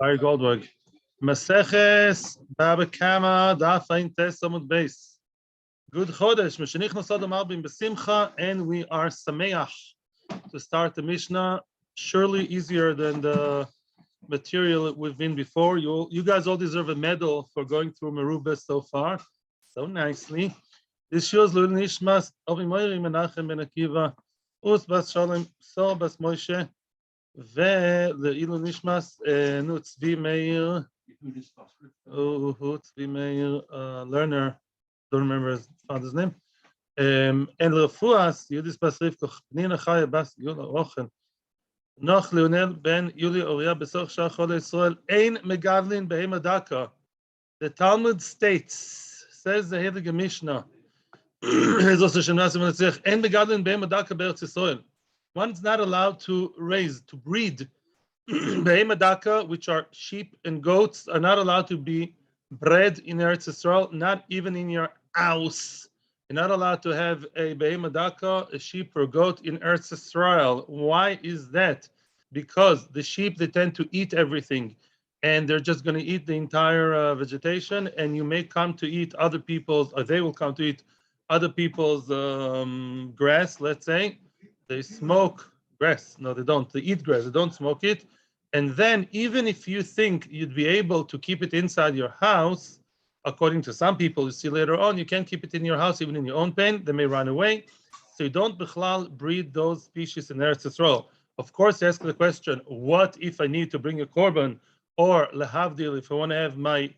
Barry Goldberg. Maseches Bava Kama Daf Ein Tes Amud Beis. Good Chodesh. Meshenichnas Adam Albim Besimcha, and we are sameach to start the Mishnah. Surely easier than the material we've been before. You guys all deserve a medal for going through Merubah so far, so nicely. This shows Lul Nishmas Avi Moiri Menachem Ben Akiva Us Bas Shalom So Bas Moshe Ve Leilu Nishmas Nu Tzvi Meir Tzvi Meir learner, don't remember his father's name, and Refuas Yudis Bas Rivka Pnina Chaya Bas Yula Ochen Noch Leonel Ben Yuli Oria Besoch Shach Chol Yisrael Ein Megadlin Behem Adaka. The Talmud states, says the Heilige Mishnah, one's not allowed to raise, to breed. Behem, which are sheep and goats, are not allowed to be bred in Eretz Yisrael, not even in your house. You're not allowed to have a behem, a sheep or goat in Eretz Yisrael. Why is that? Because the sheep, they tend to eat everything, and they're just going to eat the entire vegetation, and you may come to eat other people's, or they will come to eat other people's grass, let's say. They smoke grass. No, they don't. They eat grass. They don't smoke it. And then even if you think you'd be able to keep it inside your house, according to some people, you see later on, you can't keep it in your house, even in your own pen. They may run away. So you don't bichlal breed those species in Eretz Yisrael. Of course, you ask the question, what if I need to bring a korban, or lehavdil, if I want to have my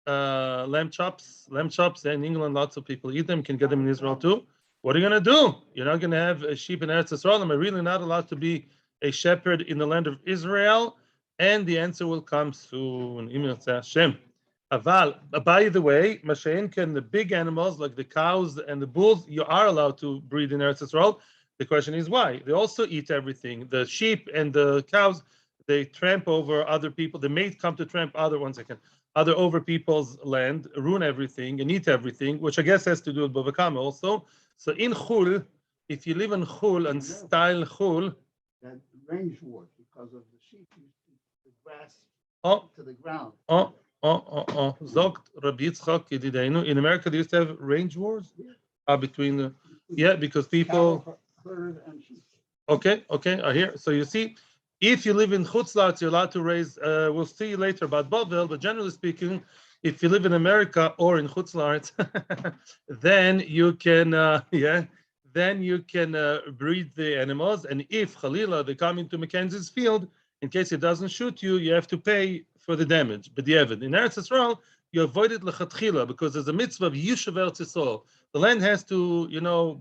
lamb chops in England, lots of people eat them, can get them in Israel too. What are you going to do? You're not going to have a sheep in Eretz Yisrael. Am I really not allowed to be a shepherd in the land of Israel? And the answer will come soon. By the way, the big animals like the cows and the bulls, you are allowed to breed in Eretz Yisrael. The question is why? They also eat everything. The sheep and the cows, they tramp over other people. They may come to tramp other over people's land, ruin everything and eat everything, which I guess has to do with Bava Kama also. So in Chul, if you live in Chul and style Chul, that range wars because of the sheep used to eat the grass to the ground. Zogt Rabbi Yitzchak Yedideinu. In America, they used to have range wars between because people. Herd and sheep. Okay, I hear. So you see, if you live in Chutz La'aretz, you're allowed to raise. We'll see later about Bavel, but generally speaking, if you live in America or in Chutz La'aretz, then you can, breed the animals. And if Chalila they come into Mackenzie's field, in case it doesn't shoot you, you have to pay for the damage. But in Eretz Yisrael, you avoid it lechatchila because there's a mitzvah of Yishuv Eretz Yisrael. The land has to,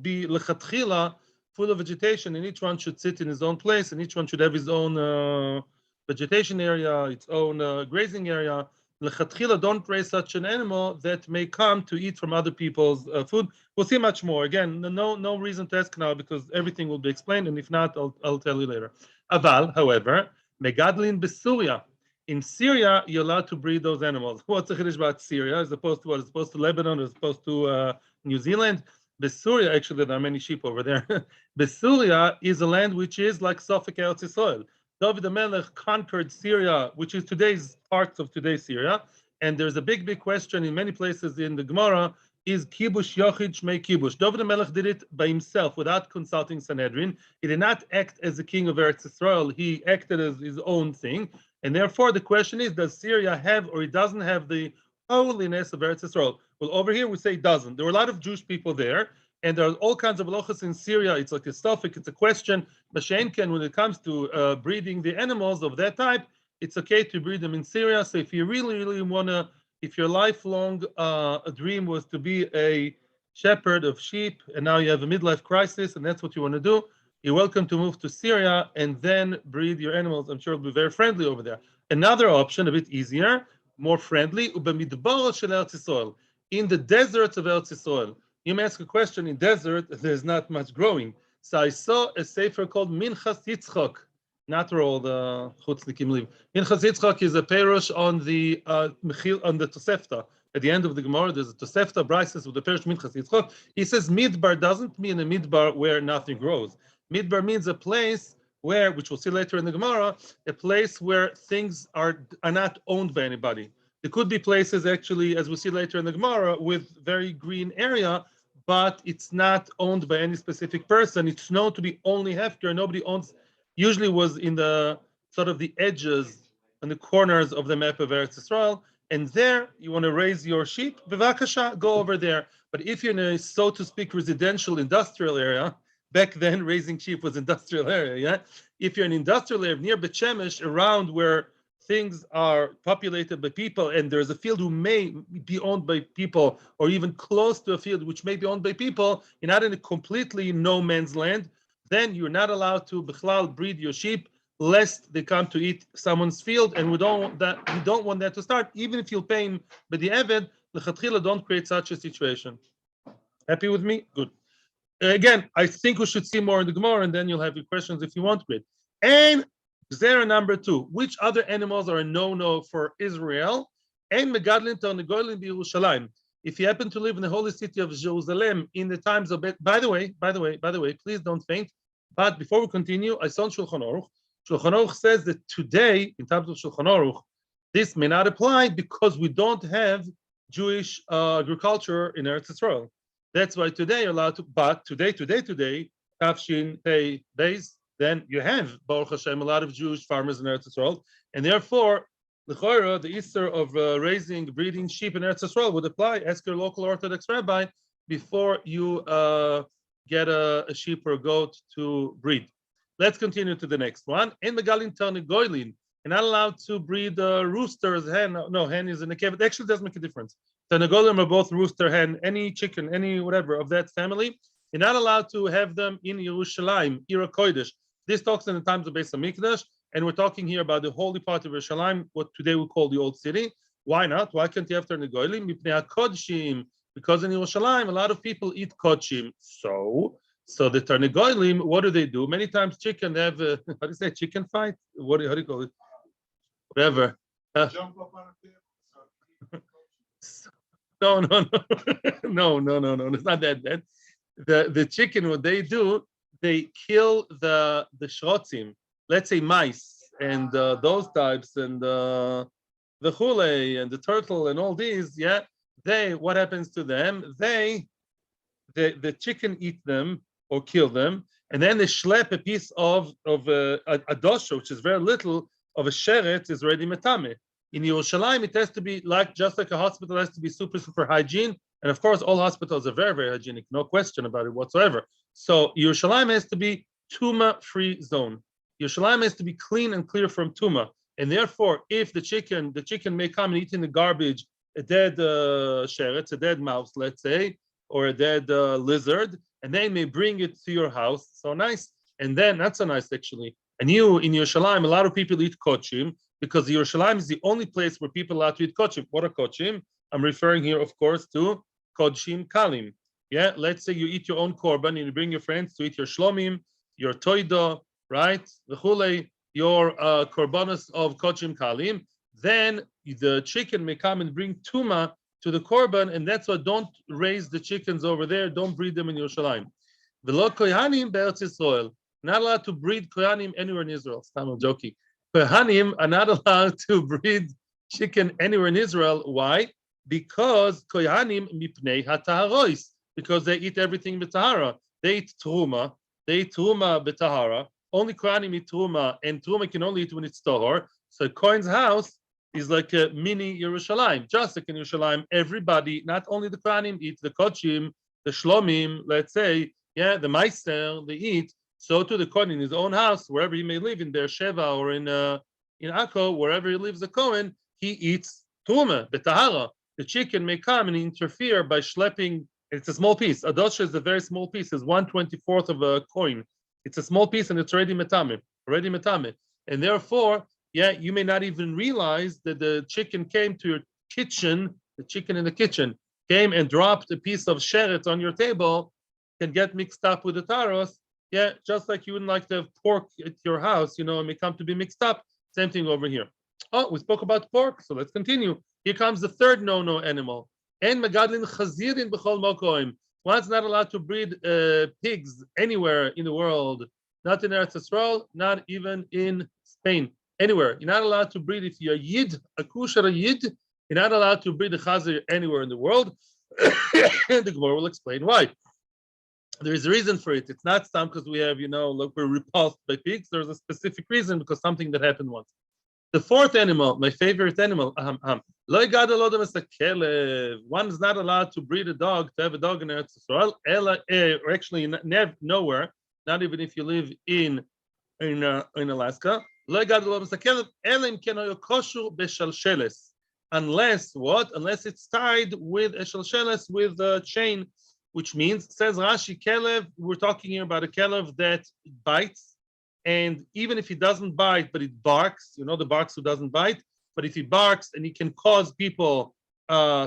be lechatchila, full of vegetation, and each one should sit in his own place, and each one should have his own vegetation area, its own grazing area. Lechatchila, don't raise such an animal that may come to eat from other people's food. We'll see much more. Again, no reason to ask now because everything will be explained, and if not, I'll tell you later. Aval, however, megadlin beSuria. In Syria, you're allowed to breed those animals. What's the chiddush about Syria as opposed to what? As opposed to Lebanon, as opposed to New Zealand? Besuria, actually, there are many sheep over there. Besuria is a land which is like Suffolk Eretz Yisrael. David the Melech conquered Syria, which is parts of today's Syria. And there's a big question in many places in the Gemara, is Kibush Yochid Shmei Kibush. David the Melech did it by himself without consulting Sanhedrin. He did not act as the king of Eretz Yisrael. He acted as his own thing. And therefore, the question is, does Syria have or it doesn't have the holiness of Eretz Yisrael? Well, over here we say it doesn't. There were a lot of Jewish people there, and there are all kinds of halachas in Syria. It's like a suffix, it's a question. Mashenken, when it comes to breeding the animals of that type, it's okay to breed them in Syria. So if you really want to, if your lifelong dream was to be a shepherd of sheep, and now you have a midlife crisis, and that's what you want to do, you're welcome to move to Syria and then breed your animals. I'm sure it'll be very friendly over there. Another option, a bit easier, more friendly, in the deserts of Eretz Yisrael. You may ask a question, in desert, there's not much growing. So I saw a sefer called Minchas Yitzchak, not where all the chutznikim live. Minchas Yitzchak is a perush on the Tosefta. At the end of the Gemara, there's a Tosefta, Brises with the perush Minchas Yitzchak. He says Midbar doesn't mean a Midbar where nothing grows. Midbar means a place where, which we'll see later in the Gemara, a place where things are not owned by anybody. There could be places actually, as we see later in the Gemara, with very green area, but it's not owned by any specific person. It's known to be only hefker. Nobody owns. Usually was in the sort of the edges and the corners of the map of Eretz Yisrael. And there, you want to raise your sheep, bevakasha, go over there. But if you're in a, so to speak, residential industrial area, back then raising sheep was industrial area, yeah? If you're in industrial area near Bet Shemesh, around where things are populated by people, and there's a field who may be owned by people, or even close to a field which may be owned by people, you're not in a completely no man's land, then you're not allowed to bichlal breed your sheep, lest they come to eat someone's field, and we don't want that to start, even if you'll pay him. But the Eved, lechatchila, don't create such a situation. Happy with me? Good. Again, I think we should see more in the Gemara, and then you'll have your questions if you want to. And Zera number 2, which other animals are a no-no for Israel? And megadlin tarnegolim b'Yerushalayim. If you happen to live in the holy city of Jerusalem in the times of by the way, please don't faint. But before we continue, I saw Shulchan Aruch. Shulchan Aruch says that today, in terms of Shulchan Aruch, this may not apply because we don't have Jewish agriculture in Eretz Yisrael. That's why today you're allowed to. But today, Tafshin Pei Beis, then you have Baruch Hashem a lot of Jewish farmers in Eretz Yisrael, and therefore l'chora the Easter of breeding sheep in Eretz Yisrael would apply. Ask your local Orthodox rabbi before you get a sheep or a goat to breed. Let's continue to the next one. In Megalin Tarnegoilin, you're not allowed to breed roosters, hen. No, hen is in a cave. It actually does make a difference. Tarnegolim are both rooster, hen, any chicken, any whatever of that family. You're not allowed to have them in Yerushalayim, Ira Kodesh. This talks in the times of Beis Hamikdash, and we're talking here about the holy part of Yerushalayim, what today we call the Old City. Why not? Why can't you have Tarnegolim? Because in Yerushalayim, a lot of people eat kodshim. So the Tarnegolim, what do? Many times chicken, they have, how do you say, chicken fight? How do you call it? Whatever. Jump up on a No. It's not that bad. The chicken, what they do, they kill the shrotzim, let's say mice and those types, and the chule and the turtle and all these. Yeah, what happens to them? The chicken eat them or kill them, and then they schlep a piece of a dosha, which is very little, of a sheret, is already metame. In Yerushalayim, it has to be just like a hospital has to be super hygiene. And of course, all hospitals are very, very hygienic, no question about it whatsoever. So Yerushalayim has to be tuma-free zone. Yerushalayim has to be clean and clear from tuma. And therefore, if the chicken may come and eat in the garbage a dead sheret, a dead mouse, let's say, or a dead lizard, and they may bring it to your house. So nice. And then, not so nice actually. And you, in Yerushalayim, a lot of people eat kodshim, because Yerushalayim is the only place where people are allowed to eat kodshim. What are kodshim? I'm referring here, of course, to kodshim kalim. Yeah, let's say you eat your own korban and you bring your friends to eat your shlomim, your toido, right? Your korbanos of kodshim kalim. Then the chicken may come and bring tuma to the korban, and that's why don't raise the chickens over there. Don't breed them in Yerushalayim. V'lo kohanim be'eretz Yisrael. Not allowed to breed kohanim anywhere in Israel. I'm joking. Kohanim are not allowed to breed chicken anywhere in Israel. Why? Because kohanim mipnei hataharois. Because they eat everything b'tahara. They eat truma. They eat truma b'tahara. Only kohanim eat truma, and truma can only eat when it's tahor. So Kohen's house is like a mini Yerushalayim. Just like in Yerushalayim, everybody, not only the kohanim, eat the kodshim, the shlomim, let's say, yeah, the meister, they eat. So to the Kohen in his own house, wherever he may live, in Beersheba or in Akko, wherever he lives, the Kohen, he eats truma, betahara. The chicken may come and interfere by schlepping. It's a small piece. A dosha is a very small piece. It's 1/24 of a coin. It's a small piece and it's already metame. And therefore, yeah, you may not even realize that the chicken came to your kitchen. The chicken in the kitchen came and dropped a piece of sheret on your table, can get mixed up with the taros. Yeah, just like you wouldn't like to have pork at your house, it may come to be mixed up. Same thing over here. Oh, we spoke about pork, so let's continue. Here comes the third no-no animal. En megadlin chazirin b'chol mokoim. One's not allowed to breed pigs anywhere in the world. not in Eretz Yisrael, not even in Spain, anywhere. You're not allowed to breed if you're a Yid, a Kusher Yid. You're not allowed to breed a Chazir anywhere in the world. And the Gemara will explain why. There is a reason for it. It's not some because we have, look, we're repulsed by pigs. There's a specific reason because something that happened once. The fourth animal, my favorite animal, one is not allowed to breed a dog, to have a dog in Eretz Yisrael, or actually nowhere, not even if you live in Alaska. Unless what? Unless it's tied with a shalsheles, with a chain, which means, says Rashi, kelev, we're talking here about a kelev that bites. And even if he doesn't bite, but it barks, the barks who doesn't bite, but if he barks and he can cause people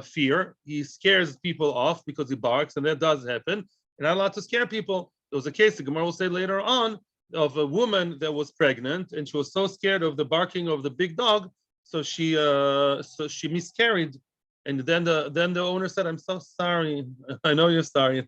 fear, he scares people off because he barks, and that does happen. You're not allowed to scare people. There was a case, the Gemara will say later on, of a woman that was pregnant, and she was so scared of the barking of the big dog, so she miscarried. And then the owner said, "I'm so sorry. I know you're sorry."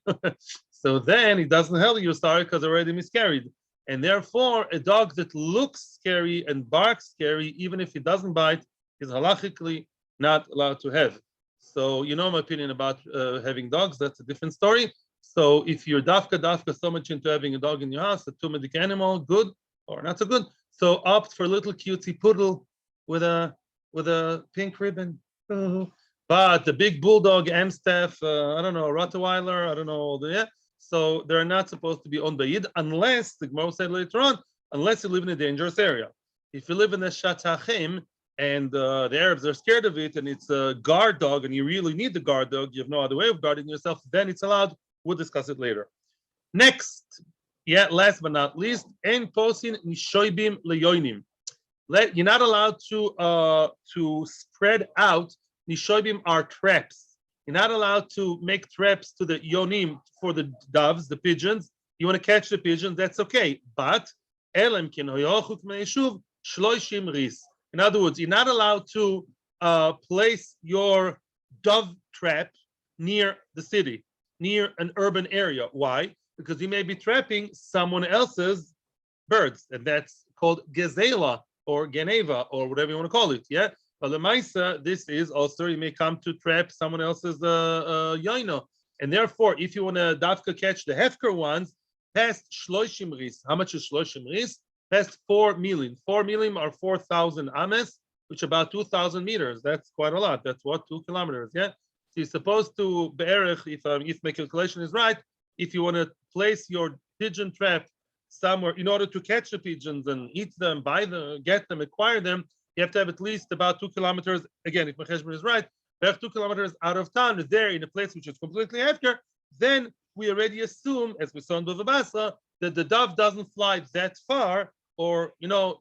So then he doesn't tell you sorry because already miscarried. And therefore, a dog that looks scary and barks scary, even if he doesn't bite, is halachically not allowed to have. So my opinion about having dogs. That's a different story. So if you're dafka so much into having a dog in your house, a two-medic animal, good or not so good. So opt for a little cutesy poodle with a pink ribbon. But the big bulldog, Amstaff, I don't know, Rottweiler, I don't know, so they're not supposed to be owned by Yid unless, the Gemara said later on, unless you live in a dangerous area. If you live in a Shatachim and the Arabs are scared of it and it's a guard dog and you really need the guard dog, you have no other way of guarding yourself, then it's allowed. We'll discuss it later. Next, last but not least, en posin nishoibim leyoinim. You're not allowed to spread out. Nishoibim are traps. You're not allowed to make traps to the yonim for the doves, the pigeons. You want to catch the pigeons, that's okay. But in other words, you're not allowed to place your dove trap near the city, near an urban area. Why? Because you may be trapping someone else's birds, and that's called gezela or geneva or whatever you want to call it. Yeah. But the Maisa, this is also, you may come to trap someone else's yaino. And therefore, if you want to dafka catch the hefker ones, past shloishim ris. How much is shloishim ris? Past 4 milim. 4 milim are 4,000 ames, which is about 2,000 meters. That's quite a lot. That's what, 2 kilometers, yeah? So you're supposed to, be'erech, if my calculation is right, if you want to place your pigeon trap somewhere in order to catch the pigeons and eat them, buy them, get them, acquire them, you have to have at least about 2 kilometers. Again, if my cheshbon is right, we have 2 kilometers out of town, there in a place which is completely hefker. Then we already assume, as we saw in Bava Basra, that the dove doesn't fly that far, or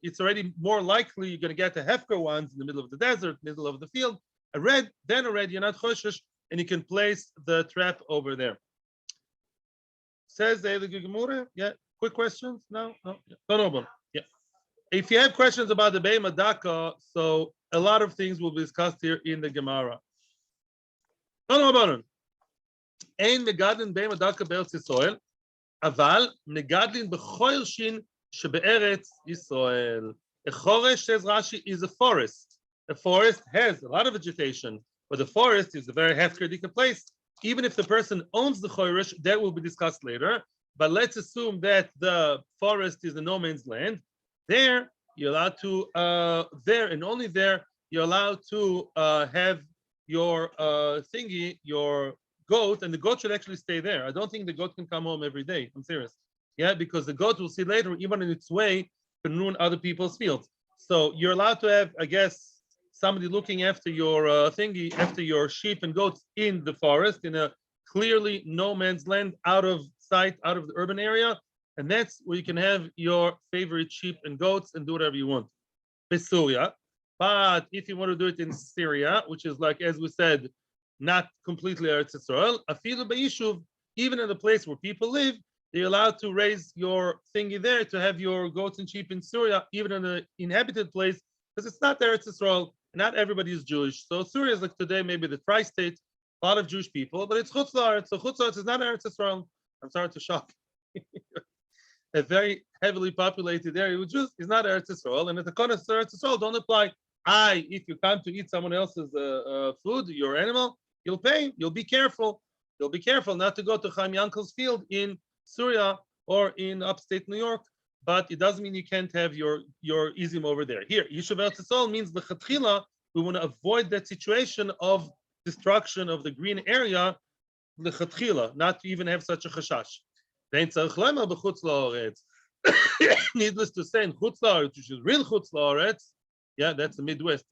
it's already more likely you're going to get the hefker ones in the middle of the desert, middle of the field. Then already you're not choshesh, and you can place the trap over there. Says the Gemara. Yeah. Quick questions? No. Yeah. If you have questions about the Be'ema Daka, so a lot of things will be discussed here in the Gemara. Ein megadlin Be'ema Daka be'eretz Yisrael, aval megadlin b'chorshin shebe'eretz Yisrael. A choresh, says Rashi, is a forest. A forest has a lot of vegetation, but the forest is a very hefker place. Even if the person owns the choresh, that will be discussed later. But let's assume that the forest is a no man's land. There, you're allowed to, there and only there, you're allowed to have your thingy, your goat, and the goat should actually stay there. I don't think the goat can come home every day. I'm serious. Yeah, because the goat, we'll see later, even in its way, can ruin other people's fields. So you're allowed to have, I guess, somebody looking after your thingy, after your sheep and goats in the forest, in a clearly no man's land, out of sight, out of the urban area. And that's where you can have your favorite sheep and goats and do whatever you want. Syria. But if you want to do it in Syria, which is like, as we said, not completely Eretz Yisrael, afilu b'yishuv, even in the place where people live, you're allowed to raise your thingy there to have your goats and sheep in Syria, even in an inhabited place, because it's not Eretz Yisrael. Not everybody is Jewish. So Syria is like today, maybe the tri-state, a lot of Jewish people, but it's Chutz La'aretz. So Chutz La'aretz is not Eretz Yisrael. I'm sorry to shock. a very heavily populated area, which is not Eretz Yisrael, and the concepts of Eretz Yisrael don't apply. If you come to eat someone else's food, your animal, you'll pay. You'll be careful. You'll be careful not to go to Chaim Yankel's field in Syria or in upstate New York. But it doesn't mean you can't have your izim over there. Here, Yishuv Eretz Yisrael means lechatchila. We want to avoid that situation of destruction of the green area, lechatchila, not to even have such a chashash. Needless to say, in Chutz La'aretz, which is real Chutz La'aretz, yeah, that's the Midwest.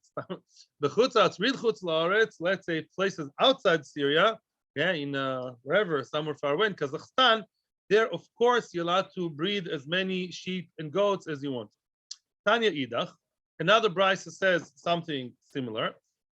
The Chutz, real Chutz La'aretz, let's say places outside Syria, yeah, in wherever, somewhere far away, in Kazakhstan, there, of course, you're allowed to breed as many sheep and goats as you want. Tanya Idach, another brisa says something similar.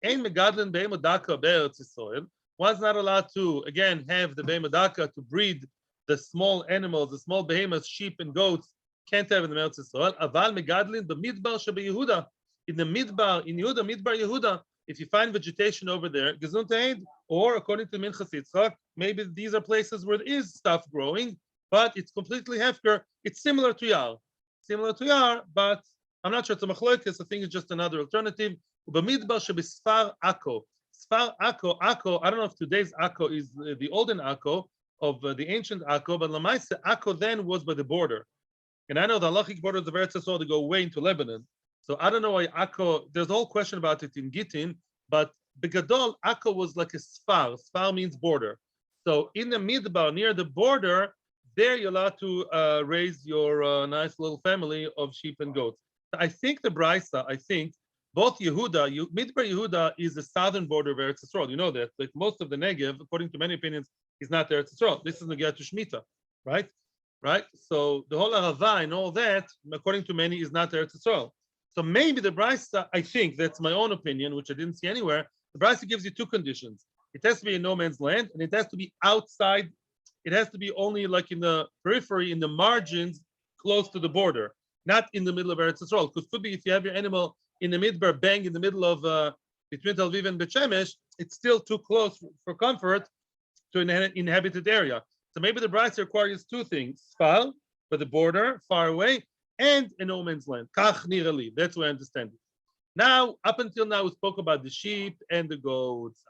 Ein megadlin be'emadaka be'eretz Yisrael. One's not allowed to, again, have the be'emadaka to breed the small animals, the small behemoths, sheep and goats, can't have in the Eretz Yisrael. Aval megadlin b'midbar shebeYehuda. In the midbar, in Yehuda, midbar Yehuda, if you find vegetation over there, gesund Eid, or according to Minchas Yitzchak, maybe these are places where there is stuff growing, but it's completely hefker. It's similar to Yar, but I'm not sure it's a machloekes. I think it's just another alternative. B'midbar shebisfar Akko. Sfar Akko, I don't know if today's Akko is the olden Akko of the ancient Akko, but Lamaise Akko then was by the border. And I know the halachic borders of Eretz Yisrael, they go way into Lebanon. So I don't know why Akko, there's a whole question about it in Gittin, but Begadol, Akko was like a sfar. Sfar means border. So in the midbar, near the border, there you're allowed to raise your nice little family of sheep and goats. I think the Brisa, both Yehuda, Midbar Yehuda is the southern border of Eretz Yisrael. You know that. Like most of the Negev, according to many opinions, is not Eretz Yisrael. This is Negiyat to Shemitah, right? So the whole Arava and all that, according to many, is not Eretz Yisrael. So maybe the Brisa, I think, that's my own opinion, which I didn't see anywhere. The Brisa gives you two conditions. It has to be in no man's land, and it has to be outside. It has to be only like in the periphery, in the margins, close to the border, not in the middle of Eretz Yisrael. Because could be if you have your animal in the midbar, bang in the middle of between Tel Aviv and Bet Shemesh, it's still too close for comfort to an inhabited area. So maybe the Brisa requires two things: sfal, by the border, far away, and in no man's land. Kach nirali. That's what I understand it. Now, up until now, we spoke about the sheep and the goats.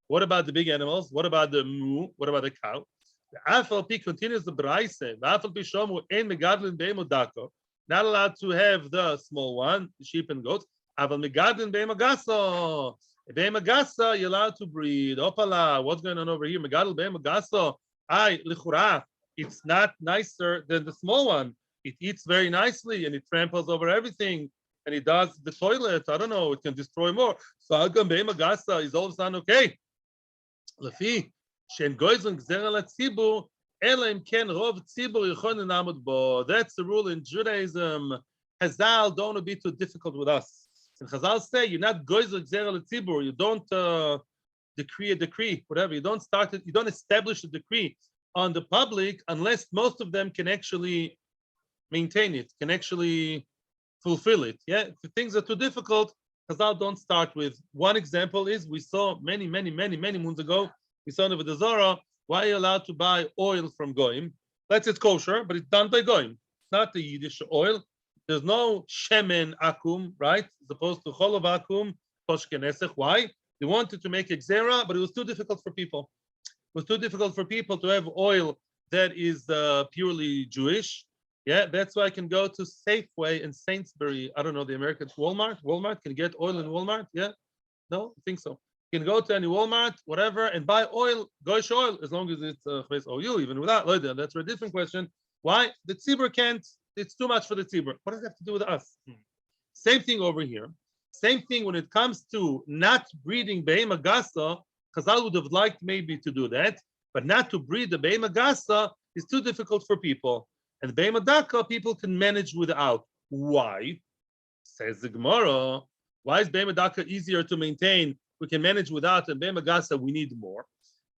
What about the big animals? What about the moo? What about the cow? The Afal continues the Brisa. The Afal Shomu ein megadlin be'emodako. Not allowed to have the small one, the sheep and goats. Aval megadlin be'emagaso. Be'emagasa, you're allowed to breed. Opala, what's going on over here? Megadl be'emagaso. Lichura, it's not nicer than the small one. It eats very nicely and it tramples over everything. And it does the toilet. I don't know, it can destroy more. So Agam be'emagasa is all of a sudden okay. Lefi, shen goizun gzer al tzibur, ela im ken rov tzibur yichon namud bo. That's the rule in Judaism. Chazal don't want to be too difficult with us. And Chazal say you're not goizun gzer al tzibur. You don't decree a decree, whatever. You don't start it. You don't establish a decree on the public unless most of them can actually maintain it, can actually fulfill it. Yeah, if things are too difficult, Chazal don't start with. One example is we saw many moons ago, we saw in the Zara, why are you allowed to buy oil from Goyim? That's it's kosher, but it's done by Goyim. It's not the Yiddish oil. There's no shemen akum, right? As opposed to cholov akum, poshkenesech. Why? They wanted to make exera, but it was too difficult for people. It was too difficult for people to have oil that is purely Jewish. Yeah, that's why I can go to Safeway and Sainsbury. I don't know, the American Walmart. Walmart can get oil in Walmart. Yeah, no, I think so. You can go to any Walmart, whatever, and buy oil, goyish oil, as long as it's OU, even without. That's a different question. Why the tzibur can't? It's too much for the tzibur. What does it have to do with us? Same thing over here. Same thing when it comes to not breeding behema gasa. Chazal would have liked maybe to do that, but not to breed the behema gasa is too difficult for people. And the behema daka people can manage without. Why? Says the Gemara. Why is behema daka easier to maintain? We can manage without, and behema gasa we need more.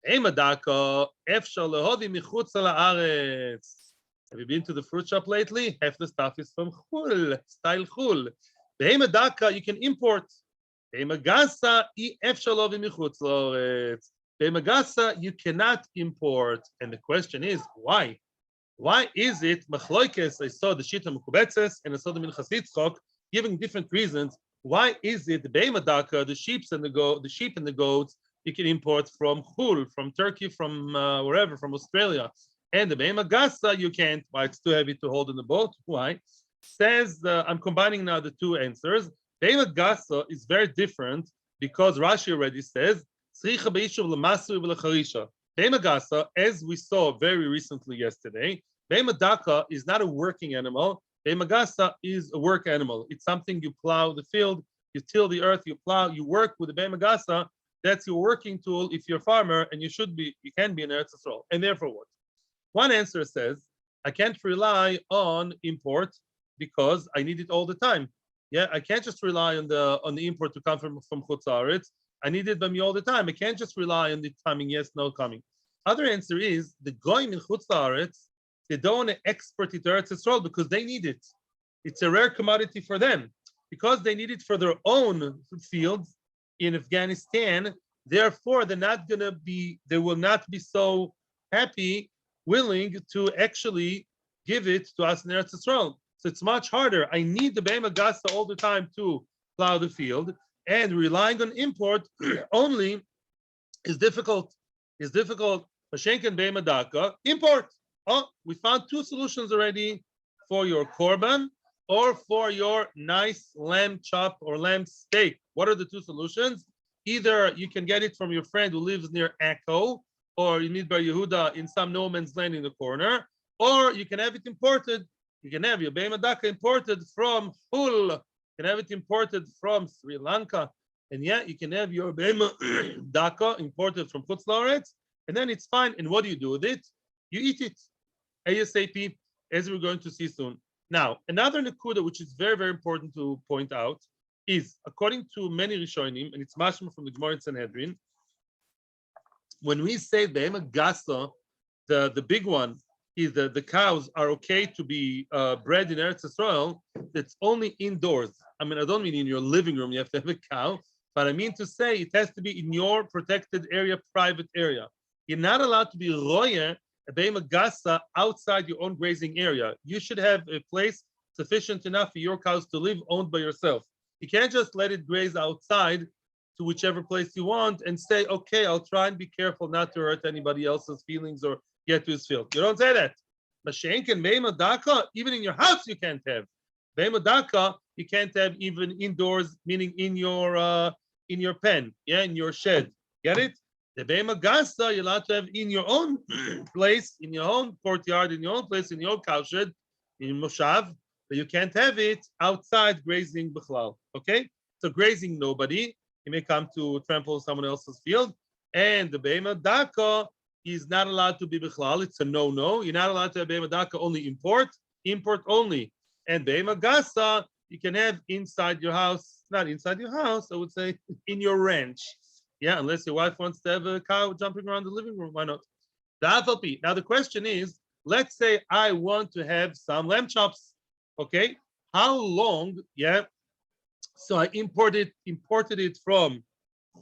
Behema daka efshar lehovi michutz la'aretz. Have you been to the fruit shop lately? Half the stuff is from Chul, style Chul. Behema daka you can import. Behema gasa efshar lehovi michutz la'aretz. Behema gasa you cannot import. And the question is why? Why is it machloikes? I saw the shita mukubetzes and I saw the minchas Yitzchok giving different reasons. Why is it the beimadaka, the sheep and the goats you can import from Chul, from Turkey, from wherever, from Australia, and the beimagasa you can't? Why? It's too heavy to hold in the boat. Why? Says I'm combining now the two answers. Beimagasa is very different because Rashi already says Beimagasa, as we saw very recently yesterday, Beimadaka is not a working animal. Beimagasa is a work animal. It's something you plow the field, you till the earth, you plow, you work with the Beimagasa. That's your working tool if you're a farmer, and you can be an Eretz Yisrael. And therefore what? One answer says, I can't rely on import because I need it all the time. Yeah, I can't just rely on the import to come from Chutz La'aretz. I need it by me all the time. I can't just rely on the coming, yes, no coming. Other answer is the goyim in Chutz La'aretz, they don't want to export it to Eretz Yisrael because they need it. It's a rare commodity for them. Because they need it for their own fields in Afghanistan, therefore they will not be so willing to actually give it to us in Eretz Yisrael. So it's much harder. I need the Be'ema Gasa all the time to plow the field, and relying on import only is difficult. Mashenken Be'ema Daka, import. Oh, we found two solutions already for your korban or for your nice lamb chop or lamb steak. What are the two solutions? Either you can get it from your friend who lives near Akko, or you need Bar Yehuda in some no man's land in the corner, or you can have it imported. You can have your Be'ema Daka imported from Hul. You can have it imported from Sri Lanka. And yet you can have your Be'ema Daka imported from Chutz La'aretz, and then it's fine. And what do you do with it? You eat it ASAP, as we're going to see soon. Now, another nekuda which is very, very important to point out is, according to many Rishonim, and it's mashma from the Gemara in Sanhedrin, when we say Be'ema Gasa, the big one is the cows are okay to be bred in Eretz Yisrael, that's only indoors. I mean, I don't mean in your living room you have to have a cow, but I mean to say it has to be in your protected area, private area. You're not allowed to be royer a Be'ema Gasa outside your own grazing area. You should have a place sufficient enough for your cows to live, owned by yourself. You can't just let it graze outside to whichever place you want and say, okay, I'll try and be careful not to hurt anybody else's feelings or get to his field. You don't say that. Mashenken Be'ema Daka, even in your house you can't have. Be'ema Daka, you can't have even indoors, meaning in your pen, yeah, in your shed. Get it? The Be'ema Gasa you're allowed to have in your own place, in your own courtyard, in your own place, in your own cowshed, in Moshav, but you can't have it outside grazing Bichlal. Okay? So grazing nobody. He may come to trample someone else's field. And the Be'ema Daka is not allowed to be Bichlal. It's a no-no. You're not allowed to have Be'ema Daka, only import only. And Be'ema Gasa you can have inside your house, not inside your house, I would say in your ranch. Yeah, unless your wife wants to have a cow jumping around the living room, why not? Now the question is, let's say I want to have some lamb chops. Okay, how long? Yeah, so I imported it from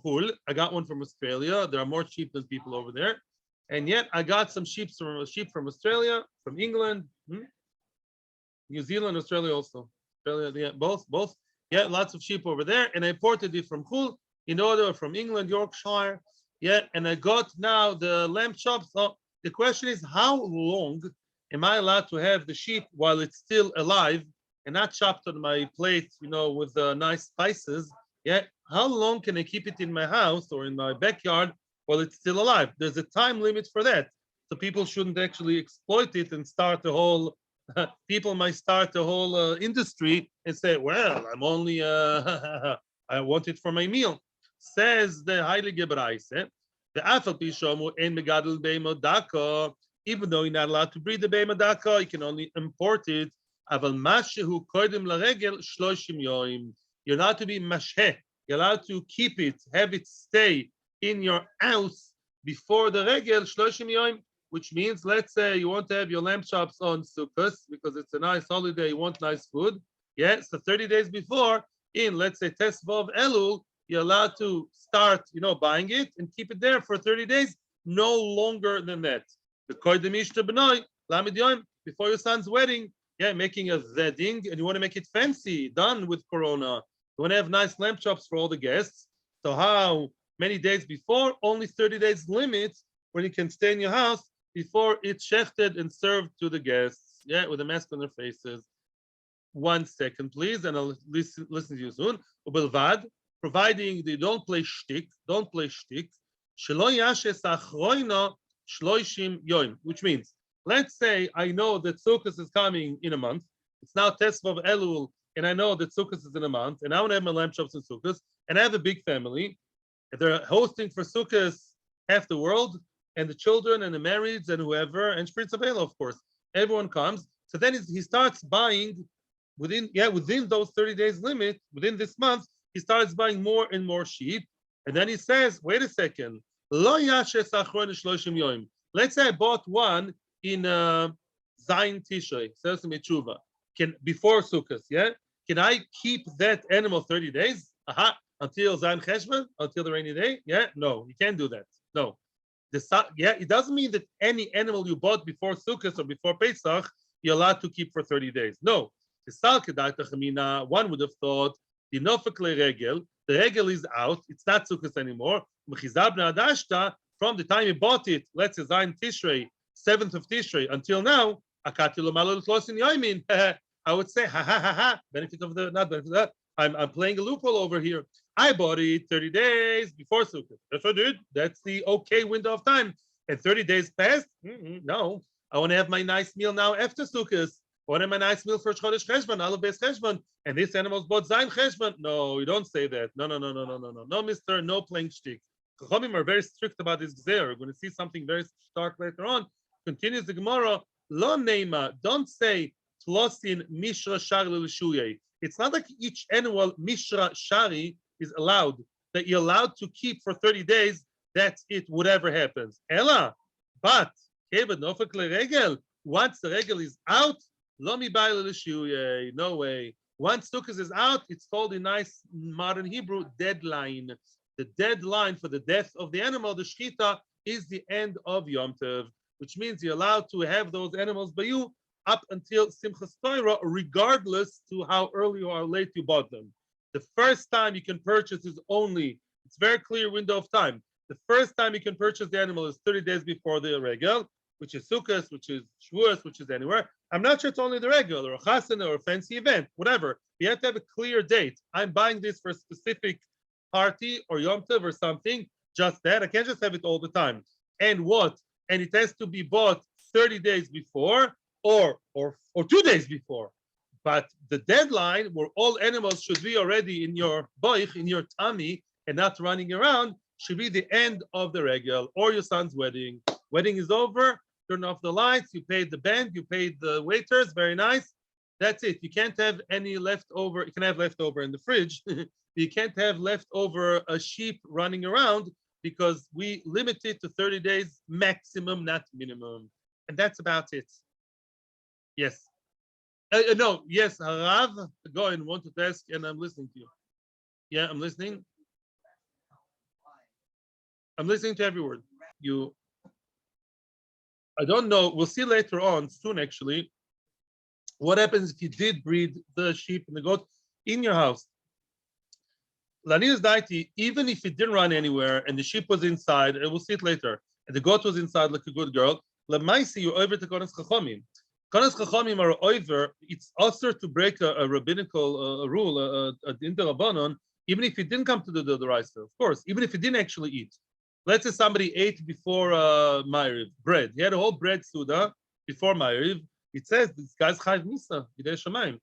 Hul. I got one from Australia. There are more sheep than people over there, and yet I got some sheep from Australia, from England, New Zealand, Australia also. Australia, yeah, both. Yeah, lots of sheep over there, and I imported it from Hul. In order from England, Yorkshire, yeah, and I got now the lamb chops. So the question is, how long am I allowed to have the sheep while it's still alive and not chopped on my plate, with nice spices? Yeah, how long can I keep it in my house or in my backyard while it's still alive? There's a time limit for that, so people shouldn't actually exploit it and start the whole. People might start the whole industry and say, "Well, I'm only I want it for my meal." Says the Heilige Braise, the Afal Pishomu en Megadol Be'ema Daka, even though you're not allowed to breed the Be'ema Daka, you can only import it. Aval Mashehu Kodim Laregel Shloshim Yoim. You're allowed to be Masheh. You're allowed to keep it, have it stay in your house before the Regel Shloshim Yoim, which means, let's say you want to have your lamb chops on Sukkot because it's a nice holiday, you want nice food. Yeah, so 30 days before, in let's say Tesvav Elul, you're allowed to start, buying it and keep it there for 30 days, no longer than that. The Koydem Ishta B'nai, Lamed Yom, before your son's wedding, making a wedding, and you want to make it fancy, done with Corona. You want to have nice lamb chops for all the guests. So how many days before? Only 30 days limit when you can stay in your house before it's shechted and served to the guests. With a mask on their faces. 1 second, please, and I'll listen to you soon. Ubelvad, providing they don't play shtick, Shelo yashes achroino shloishim yoim, which means, let's say I know that Sukkot is coming in a month. It's now Tesvav Elul, and I know that Sukkot is in a month, and I want to have my lamb chops in Sukkot, and I have a big family, and they're hosting for Sukkot half the world, and the children and the marrieds and whoever, and Shpritz Abela, of course. Everyone comes. So then he starts buying within those 30 days limit, within this month, he starts buying more and more sheep. And then he says, wait a second. Let's say I bought one in Zayin Tishrei, before Sukkot, Can I keep that animal 30 days? Until Zayin Cheshvan, until the rainy day? No, you can't do that. No. It doesn't mean that any animal you bought before Sukkot or before Pesach, you're allowed to keep for 30 days. No. One would have thought, the regel is out, it's not Sukkot anymore. From the time you bought it, let's say Zayin Tishrei, 7th of Tishrei, until now, I would say, benefit of the, not benefit of that. I'm playing a loophole over here. I bought it 30 days before Sukkot. That's what I did. That's the okay window of time. And 30 days passed? No. I want to have my nice meal now after Sukkot. I want to have my nice meal for Chodesh Cheshvan, Aleph Beis Cheshvan. And this animal's bought Zayin Cheshvan. No, you don't say that. No. No, mister, no playing shtick. Chachamim are very strict about this gzer. We're going to see something very stark later on. Continues the Gemara. Lo neima. Don't say tlosin mishra shari l'shuye. It's not like each animal mishra shari is allowed, that you're allowed to keep for 30 days. That's it, whatever happens. Ella, but once the regel is out, no way. Once Sukkot is out, it's called in nice modern Hebrew deadline. The deadline for the death of the animal, the shchita, is the end of Yom Tov, which means you're allowed to have those animals by you up until Simchas Torah, regardless to how early or late you bought them. The first time you can purchase is only, it's very clear window of time. The first time you can purchase the animal is 30 days before the regel, which is Sukkot, which is Shiur, which is anywhere. I'm not sure it's only the regel or a chasana or a fancy event, whatever. You have to have a clear date. I'm buying this for a specific party or Yom Tov or something, just that. I can't just have it all the time. And what? And it has to be bought 30 days before or 2 days before. But the deadline where all animals should be already in your boich, in your tummy, and not running around, should be the end of the regel or your son's wedding. Wedding is over, turn off the lights, you paid the band, you paid the waiters, very nice. That's it. You can't have any leftover. You can have leftover in the fridge. You can't have leftover a sheep running around because we limit it to 30 days maximum, not minimum. And that's about it. Yes. No, yes, Harav, go and wanted to ask, and I'm listening to you. Yeah, I'm listening. I'm listening to every word. I don't know. We'll see later on, soon actually, what happens if you did breed the sheep and the goat in your house. Lanius Daiti, even if it didn't run anywhere and the sheep was inside, and we'll see it later, and the goat was inside like a good girl, Lamaisi, you're over to Konas Chachomim. Konas Chachomim are over. It's also to break a rabbinical rule, a interrabbanon, even if it didn't come to the Raisa, of course, even if it didn't actually eat. Let's say somebody ate before Ma'ariv, bread. He had a whole bread suda before Ma'ariv. It says this guy's chayv misa, Yidei Shamayim.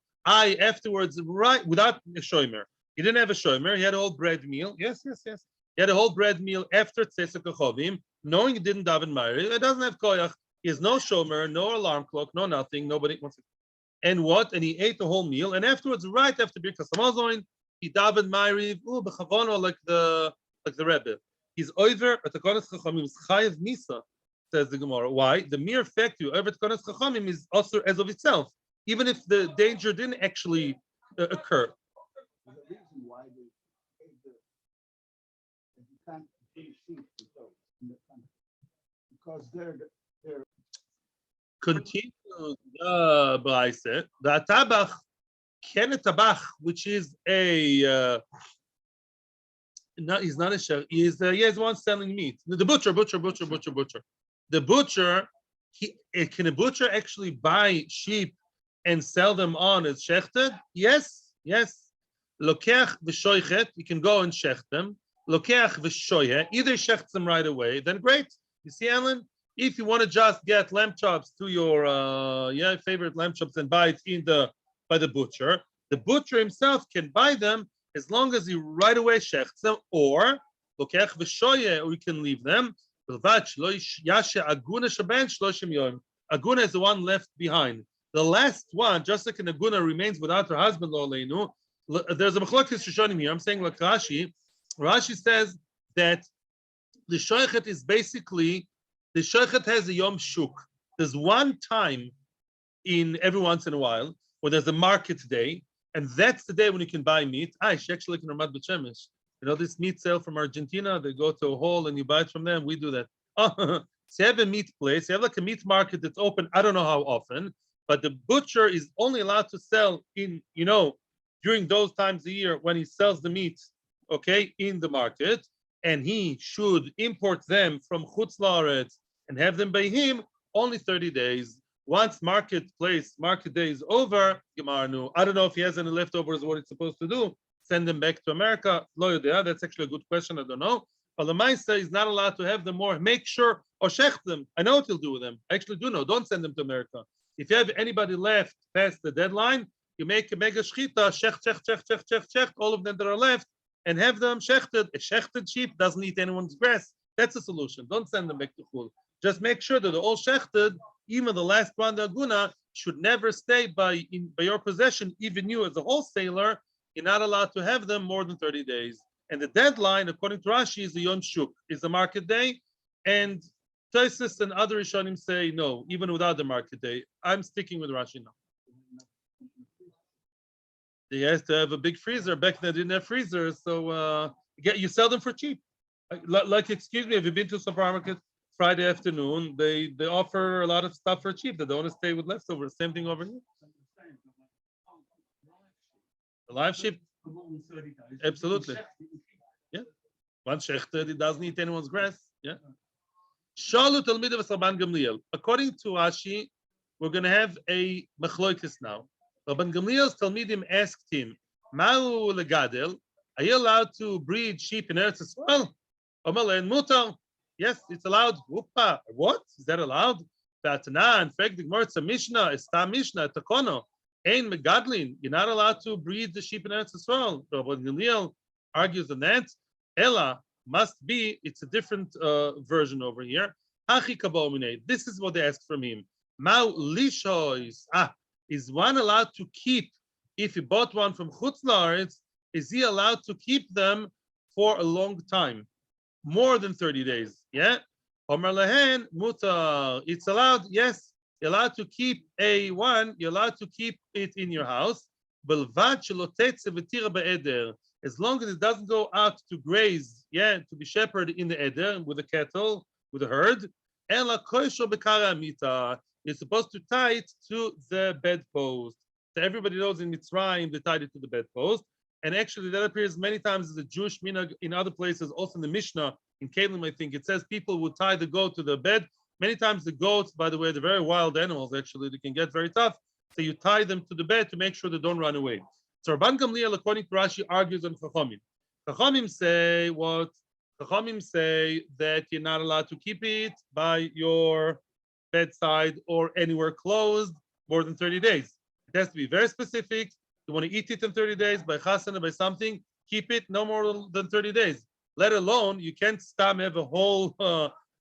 Afterwards, right, without a shomer. He didn't have a shomer. He had a whole bread meal. Yes. He had a whole bread meal after Tzesek Achovim, knowing he didn't daven Ma'ariv. It doesn't have koyach. He has no shomer, no alarm clock, no nothing. Nobody wants it. And what? And he ate the whole meal. And afterwards, right after Birkas Hamazon, he davened Ma'ariv, b'chavono like the Rebbe. He's over at the Konas Chachamim is chayav misa, says the Gemara. Why? The mere fact you over at Konas Chachamim is also as of itself, even if the danger didn't actually occur. The reason why you can't do sheep in the country because they're Continue the Braise. The tabach, ken tabach, which is a no, he's not a chef. He is one selling meat. The butcher. The butcher, can a butcher actually buy sheep and sell them on as shechted? Yes. Lokeach v'shoichet, you can go and shecht them. Lokeach v'shoye, either shecht them right away, then great. You see, Alan? If you want to just get lamb chops to your favorite lamb chops and buy it by the butcher himself can buy them as long as he right away shechts them, or lokeach v'shoye, or you can leave them. Aguna is the one left behind. The last one, just like an aguna remains without her husband, there's a machlokes rishonim here. I'm saying like Rashi. Rashi says that the shoichet is basically, the shoichet has a yom shuk. There's one time every once in a while where there's a market day, and that's the day when you can buy meat. She actually can Ramat Bet Shemesh. You know this meat sale from Argentina? They go to a hall and you buy it from them. We do that. So you have a meat place. You have like a meat market that's open. I don't know how often, but the butcher is only allowed to sell during those times of the year when he sells the meat, okay, in the market, and he should import them from Chutz La'aretz and have them by him only 30 days. Once market day is over, Gemara, I don't know if he has any leftovers, what it's supposed to do. Send them back to America. Lo yodea, that's actually a good question, I don't know. But the Maisa is not allowed to have them more. Make sure, or shech them. I know what you'll do with them. I actually do know. Don't send them to America. If you have anybody left past the deadline, you make a mega shechita, shech, all of them that are left, and have them shechted. A shechted sheep doesn't eat anyone's grass. That's a solution. Don't send them back to Chul. Just make sure that they're all shechted. Even the last one, the aguna, should never stay by your possession. Even you, as a wholesaler, you're not allowed to have them more than 30 days. And the deadline, according to Rashi, is the Yom Shuk, is the market day. And Tosfos and other Rishonim say no, even without the market day. I'm sticking with Rashi now. They have to have a big freezer. Back then, they didn't have freezers, so you sell them for cheap. Like, excuse me, have you been to a supermarket Friday afternoon? They offer a lot of stuff for cheap. They don't want to stay with leftovers. Same thing over here. The live sheep, absolutely. Yeah. Once shechted, it doesn't eat anyone's grass. Yeah. Shalu Talmid of Rabban Gamliel. According to Rashi, we're going to have a machloikis now. Rabban Gamliel's Talmidim asked him, "Ma'u legadel? Are you allowed to breed sheep in Eretz Yisrael?" Omer le'en mutar. Yes, it's allowed. Whoopa. What is that allowed? V'atana and fact the Gemara, it's a Mishnah, it's a Mishnah, it's a Takono. Ein megadlin. You're not allowed to breed the sheep in Eretz Yisrael. Rabban Gamliel argues on that. Ella must be. It's a different version over here. Hachi kabomine. This is what they asked from him. Mau lishois. Is one allowed to keep? If he bought one from Chutz La'aretz, is he allowed to keep them for a long time, more than 30 days? Yeah. Omer lehen mutar. It's allowed. Yes. You're allowed to keep one. You're allowed to keep it in your house. As long as it doesn't go out to graze, to be shepherded in the eder with the cattle, with the herd. You're supposed to tie it to the bedpost. So everybody knows in Mitzrayim they tied it to the bedpost, and actually that appears many times as a Jewish minhag in other places. Also in the Mishnah in Kalim, I think it says people would tie the goat to the bed. Many times the goats, by the way, they're very wild animals. Actually, they can get very tough. So you tie them to the bed to make sure they don't run away. So Rabban Gamliel, according to Rashi, argues on Chachamim. Chachamim say what? Chachamim say that you're not allowed to keep it by your bedside or anywhere closed more than 30 days. It has to be very specific. You want to eat it in 30 days by chasana, by something, keep it no more than 30 days. Let alone, you can't stop have a whole,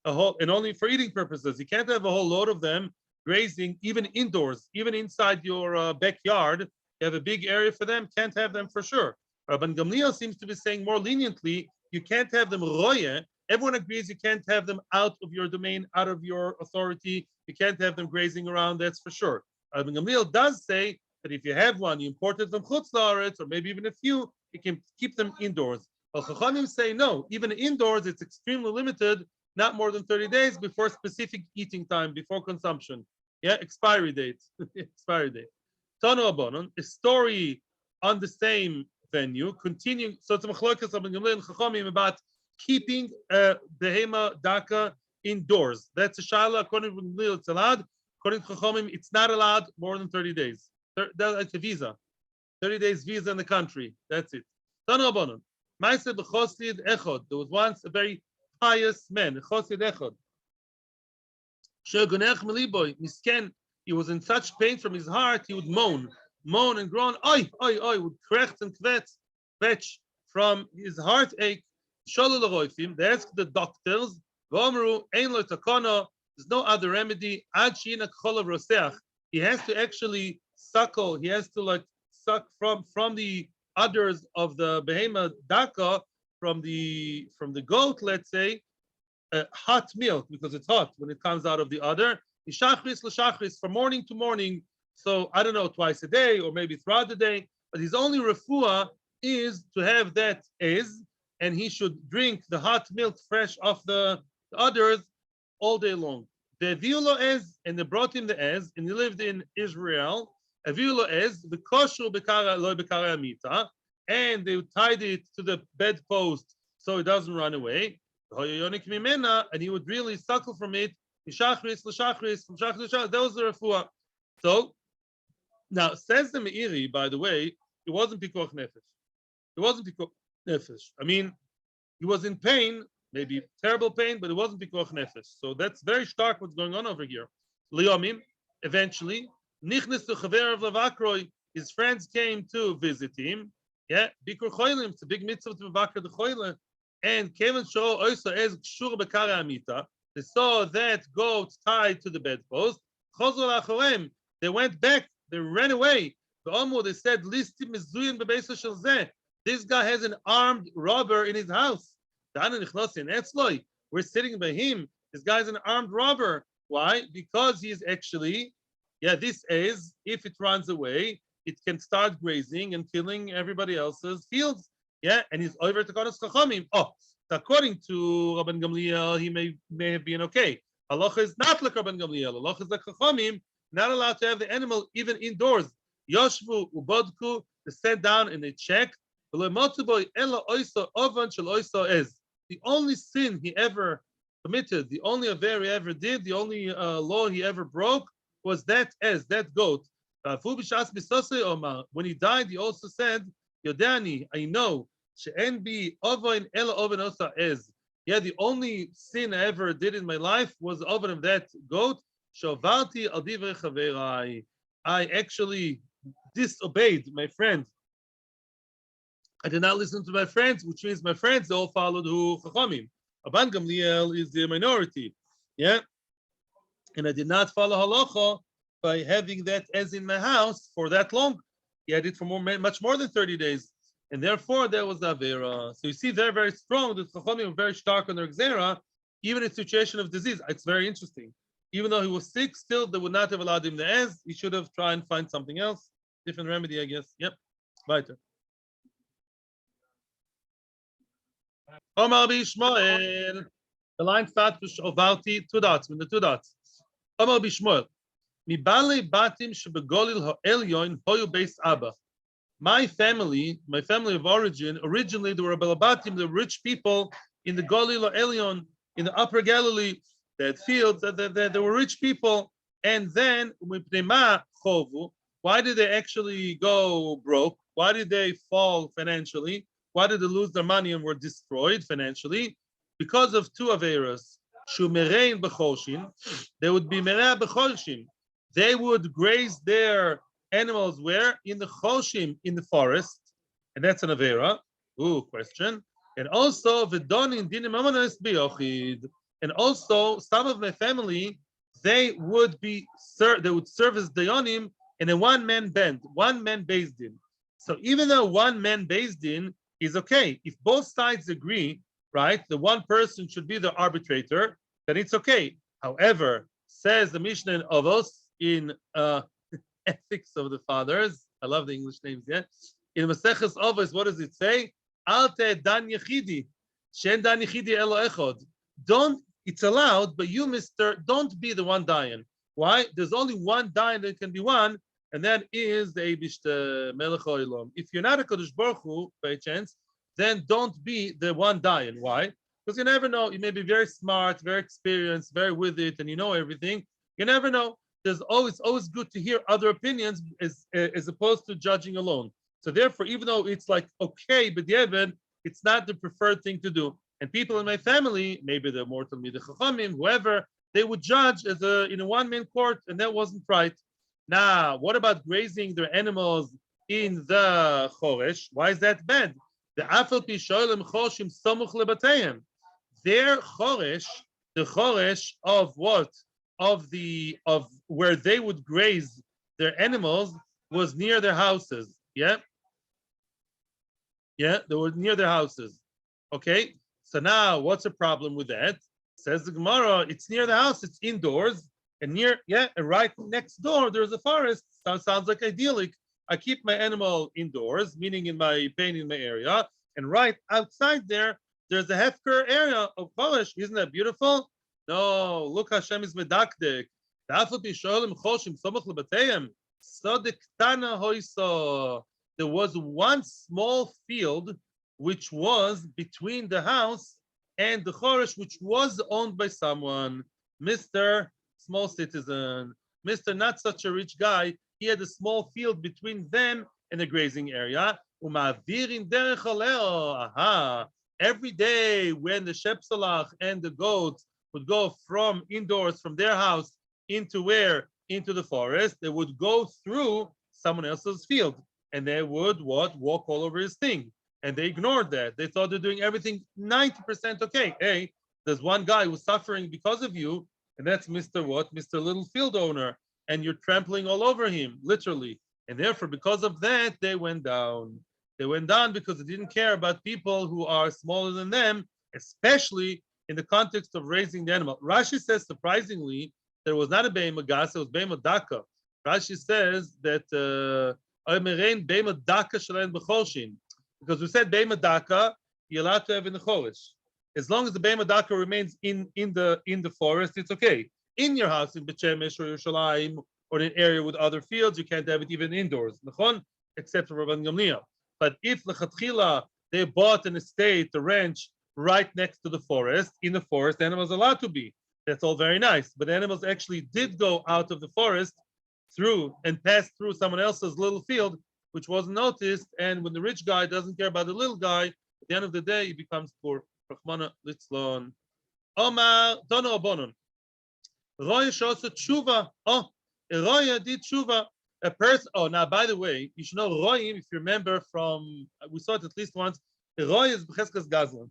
and only for eating purposes. You can't have a whole load of them grazing, even indoors, even inside your backyard. You have a big area for them, can't have them for sure. Rabban Gamliel seems to be saying more leniently, you can't have them roye. Everyone agrees you can't have them out of your domain, out of your authority. You can't have them grazing around, that's for sure. Rabban Gamliel does say that if you have one, you import it from Chutz La'aretz, or maybe even a few, you can keep them indoors. But Chachamim say no, even indoors, it's extremely limited, not more than 30 days before specific eating time, before consumption. Yeah, expiry date. Expiry date. Tanu Abonon, a story on the same venue, continuing. So it's a machlokas Rabban Gamliel and Chachamim about keeping behema daka indoors. That's a shala. According to Gamliel, it's allowed. According to Chachamim, it's not allowed more than 30 days. That's a visa. 30 days visa in the country. That's it. Tanu Abonon. Ma'aseh b'chosid echod. There was once a very pious man, chosid echod. She'gonech meliboy, misken. He was in such pain from his heart, he would moan and groan, oi, would krecht and kvetch from his heartache. They asked the doctors, there's no other remedy. He has to actually suckle, he has to like suck from the udders of the behema daka, from the goat, let's say, hot milk, because it's hot when it comes out of the udder. From morning to morning, so I don't know, twice a day or maybe throughout the day, but his only refuah is to have that and he should drink the hot milk fresh off the udders all day long. The viulo and they brought him the and he lived in Israel. A viulo the kosher bekara loy bekara amita, and they tied it to the bedpost so it doesn't run away. And he would really suckle from it. That was the refuah. So now says the Meiri, by the way, it wasn't pikuach nefesh. It wasn't pikuach nefesh. I mean, he was in pain, maybe terrible pain, but it wasn't pikuach nefesh. So that's very stark what's going on over here. Yomi, eventually, nichnes to chaver of Lavakroi, his friends came to visit him. Yeah, bikur choilim, it's a big mitzvah to mevakar the choile. And Kevin Show also as Shiur bekara amita. They saw that goat tied to the bedpost. They went back. They ran away. The Amud, they said, this guy has an armed robber in his house. We're sitting by him. This guy's an armed robber. Why? Because he's actually, this is, if it runs away, it can start grazing and killing everybody else's fields. And he's over to Kodesh Chachamim. According to Rabban Gamliel, he may have been okay. Halacha is not like Rabban Gamliel. Halacha is like Chachamim, not allowed to have the animal even indoors. Yoshvu ubodku, they sat down and they checked. The only sin he ever committed, the only aver he ever did, the only law he ever broke was that goat. When he died, he also said, Yodani, I know. The only sin I ever did in my life was the oven of that goat. I actually disobeyed my friend. I did not listen to my friends, which means my friends all followed who Chachamim. Rabban Gamliel is the minority. And I did not follow halacha by having that as in my house for that long. He had it for much more than 30 days. And therefore, there was the Avera. So you see, they're very strong. The Chachamim were very stark on their Gzera, even in a situation of disease. It's very interesting. Even though he was sick, still they would not have allowed him the Ez. He should have tried and find something else. Different remedy, I guess. Yep. Weiter. Omar Bishmael. The line starts with Ovalti, 2 dots, with the 2 dots. Omar Bishmael. Mibale batim shebegolil ha'elyon hoyu beis Abba. My family of origin, originally there were Balabatim, the rich people in the Golil Elyon, in the Upper Galilee, they had fields, there were rich people. And then, why did they actually go broke? Why did they fall financially? Why did they lose their money and were destroyed financially? Because of 2 averas. Shumerein b'choshin, they would be mereh b'choshin. They would graze their animals where? In the choshim, in the forest. And that's an avera. Question. And also, v'donin dinim amanos b'yochid. And also, some of my family, they would serve as dayanim in a one-man band, one-man beis din. So even though one-man beis din is okay, if both sides agree, right, the one person should be the arbitrator, then it's okay. However, says the Mishnah in Avos in Ethics of the Fathers, I love the English names, yeah? In Maseches Avos, what does it say? Alte dan yechidi, shen dan yechidi elo echod. It's allowed, but you, mister, don't be the one dying. Why? There's only one dayan that can be one, and that is the Eibishter Melech Olam. If you're not a Kodesh Baruch Hu, by chance, then don't be the one dayan. Why? Because you never know. You may be very smart, very experienced, very with it, and you know everything. You never know. There's always good to hear other opinions as opposed to judging alone. So therefore, even though it's like okay, but it's not the preferred thing to do. And people in my family, maybe they're more Talmidei Chachamim, whoever, they would judge as in a one-man court, and that wasn't right. Now, what about grazing their animals in the choresh? Why is that bad? The afal pi shoylem choshim samuch lebateihem. Their choresh, the choresh of what? Of where they would graze their animals was near their houses. Yeah, they were near their houses. Okay, so now what's the problem with that? Says the Gemara, it's near the house, it's indoors, and and right next door there's a forest. Sounds like idyllic. I keep my animal indoors, meaning in my area, and right outside there's a hefker area of forest. Isn't that beautiful? No, look, Hashem is medakdek. There was one small field which was between the house and the choresh, which was owned by someone, Mr. Small Citizen, Mr. Not such a rich guy. He had a small field between them and the grazing area. Every day when the shepsalach and the goats would go from indoors from their house into where? Into the forest, they would go through someone else's field, and they would walk all over his thing. And they ignored that. They thought they're doing everything 90% okay. Hey, there's one guy who's suffering because of you, and that's Mr. What? Mr. Little Field Owner, and you're trampling all over him, literally. And therefore, because of that, they went down. They went down because they didn't care about people who are smaller than them, especially in the context of raising the animal. Rashi says, surprisingly, there was not a Be'ema Gasa, it was Be'ema Daka. Rashi says that because we said Be'ema Daka, you're allowed to have in the choresh. As long as the Be'ema Daka remains in the forest, it's okay. In your house, in Bet Shemesh or Yerushalayim, or in an area with other fields, you can't have it even indoors, except for Rabban Gamliel. But if lechatchila they bought an estate, a ranch, right next to the forest, in the forest, the animals are allowed to be. That's all very nice. But the animals actually did go out of the forest through and pass through someone else's little field, which wasn't noticed. And when the rich guy doesn't care about the little guy, at the end of the day, he becomes poor. Rachmana litzlon. Omar dono abonon. Roya shosa tshuva. Oh, Roya did tshuva. A person. Oh, now by the way, you should know Royim. If you remember from, we saw it at least once. Roy is b'cheskas gazlan.